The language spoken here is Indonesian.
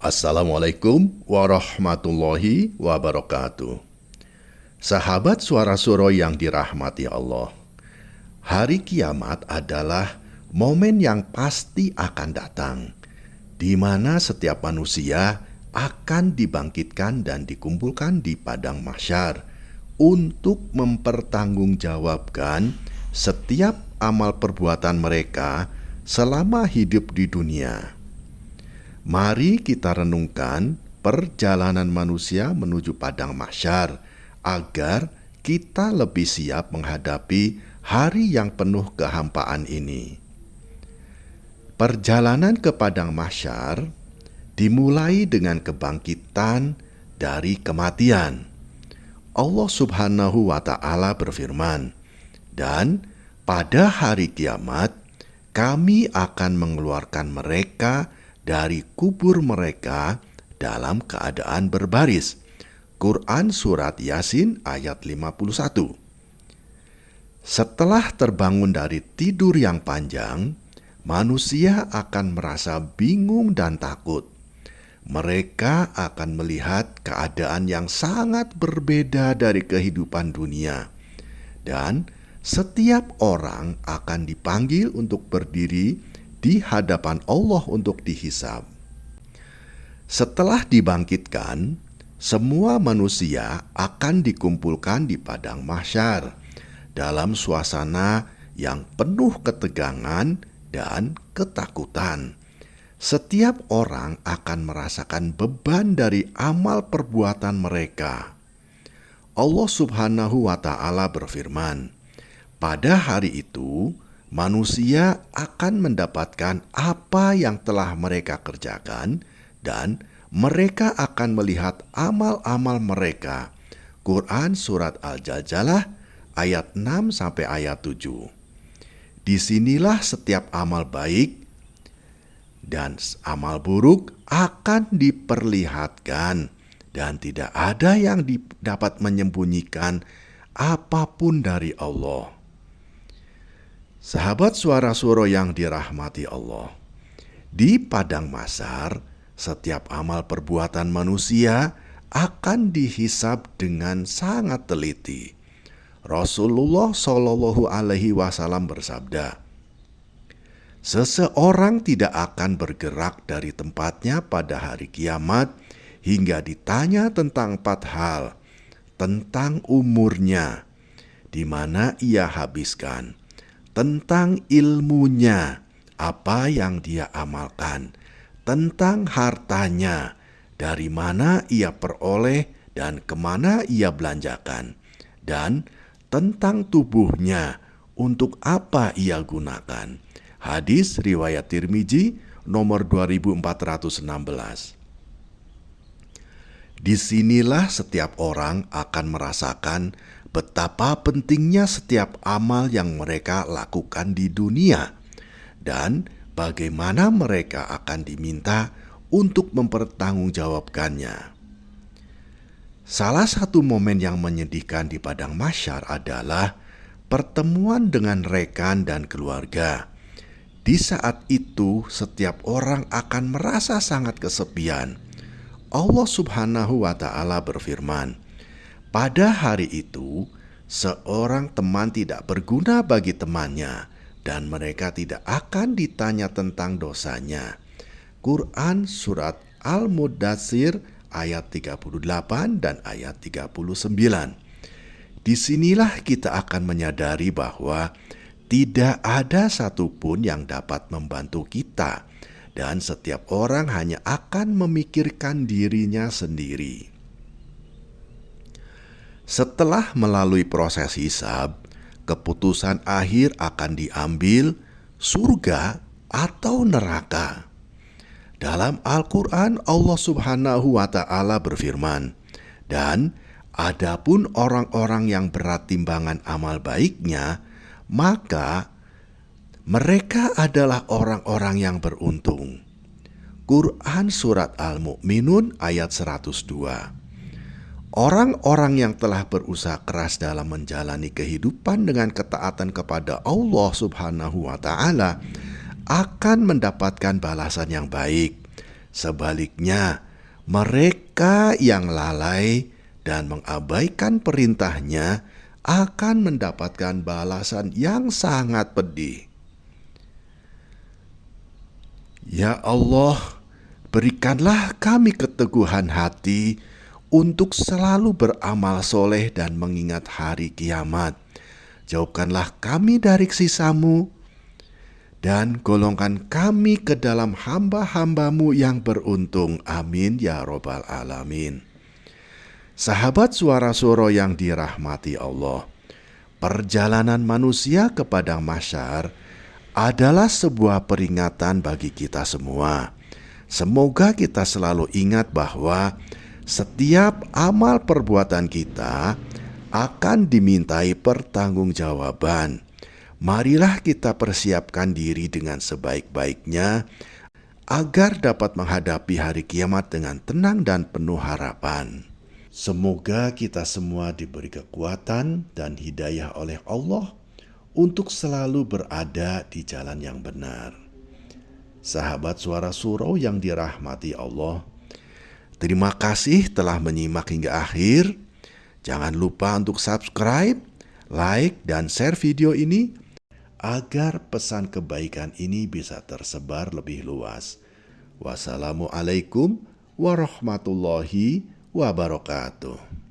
Assalamualaikum warahmatullahi wabarakatuh. Sahabat Suara Suro yang dirahmati Allah, hari kiamat adalah momen yang pasti akan datang, di mana setiap manusia akan dibangkitkan dan dikumpulkan di padang mahsyar untuk mempertanggungjawabkan setiap amal perbuatan mereka selama hidup di dunia. Mari kita renungkan perjalanan manusia menuju padang mahsyar agar kita lebih siap menghadapi hari yang penuh kehampaan ini. Perjalanan ke padang mahsyar dimulai dengan kebangkitan dari kematian. Allah Subhanahu wa Ta'ala berfirman, "Dan pada hari kiamat kami akan mengeluarkan mereka dari kubur mereka dalam keadaan berbaris." Quran Surat Yasin ayat 51. Setelah terbangun dari tidur yang panjang, manusia akan merasa bingung dan takut. Mereka akan melihat keadaan yang sangat berbeda dari kehidupan dunia. Dan setiap orang akan dipanggil untuk berdiri di hadapan Allah untuk dihisab. Setelah dibangkitkan, semua manusia akan dikumpulkan di padang mahsyar dalam suasana yang penuh ketegangan dan ketakutan. Setiap orang akan merasakan beban dari amal perbuatan mereka. Allah Subhanahu wa Ta'ala berfirman, "Pada hari itu manusia akan mendapatkan apa yang telah mereka kerjakan dan mereka akan melihat amal-amal mereka." Quran Surat Al-Jaljalah ayat 6 sampai ayat 7. Disinilah setiap amal baik dan amal buruk akan diperlihatkan dan tidak ada yang dapat menyembunyikan apapun dari Allah. Sahabat Suara Suro yang dirahmati Allah, di padang mahsyar setiap amal perbuatan manusia akan dihisab dengan sangat teliti. Rasulullah Shallallahu Alaihi Wasallam bersabda, "Seseorang tidak akan bergerak dari tempatnya pada hari kiamat hingga ditanya tentang 4 hal, tentang umurnya, di mana ia habiskan, tentang ilmunya, apa yang dia amalkan, tentang hartanya, dari mana ia peroleh dan kemana ia belanjakan, dan tentang tubuhnya, untuk apa ia gunakan." Hadis riwayat Tirmizi nomor 2416. Disinilah setiap orang akan merasakan betapa pentingnya setiap amal yang mereka lakukan di dunia dan bagaimana mereka akan diminta untuk mempertanggungjawabkannya. Salah satu momen yang menyedihkan di padang mahsyar adalah pertemuan dengan rekan dan keluarga. Di saat itu, setiap orang akan merasa sangat kesepian. Allah Subhanahu wa Ta'ala berfirman, "Pada hari itu, seorang teman tidak berguna bagi temannya, dan mereka tidak akan ditanya tentang dosanya." Quran Surat Al-Muddatsir ayat 38 dan ayat 39. Disinilah kita akan menyadari bahwa tidak ada satupun yang dapat membantu kita, dan setiap orang hanya akan memikirkan dirinya sendiri. Setelah melalui proses hisab, keputusan akhir akan diambil surga atau neraka. Dalam Al-Quran, Allah Subhanahu wa Ta'ala berfirman, "Dan adapun orang-orang yang berat timbangan amal baiknya, maka mereka adalah orang-orang yang beruntung." Quran Surat Al-Mu'minun ayat 102. Orang-orang yang telah berusaha keras dalam menjalani kehidupan dengan ketaatan kepada Allah Subhanahu wa Ta'ala akan mendapatkan balasan yang baik. Sebaliknya, mereka yang lalai dan mengabaikan perintahnya akan mendapatkan balasan yang sangat pedih. Ya Allah, berikanlah kami keteguhan hati untuk selalu beramal soleh dan mengingat hari kiamat. Jauhkanlah kami dari siksa-Mu dan golongkan kami ke dalam hamba-hamba-Mu yang beruntung. Amin ya Robbal Alamin. Sahabat Suara Suro yang dirahmati Allah, perjalanan manusia ke padang mahsyar adalah sebuah peringatan bagi kita semua. Semoga kita selalu ingat bahwa setiap amal perbuatan kita akan dimintai pertanggungjawaban. Marilah kita persiapkan diri dengan sebaik-baiknya agar dapat menghadapi hari kiamat dengan tenang dan penuh harapan. Semoga kita semua diberi kekuatan dan hidayah oleh Allah untuk selalu berada di jalan yang benar. Sahabat Suara Suro yang dirahmati Allah, terima kasih telah menyimak hingga akhir. Jangan lupa untuk subscribe, like, dan share video ini agar pesan kebaikan ini bisa tersebar lebih luas. Wassalamualaikum warahmatullahi wabarakatuh.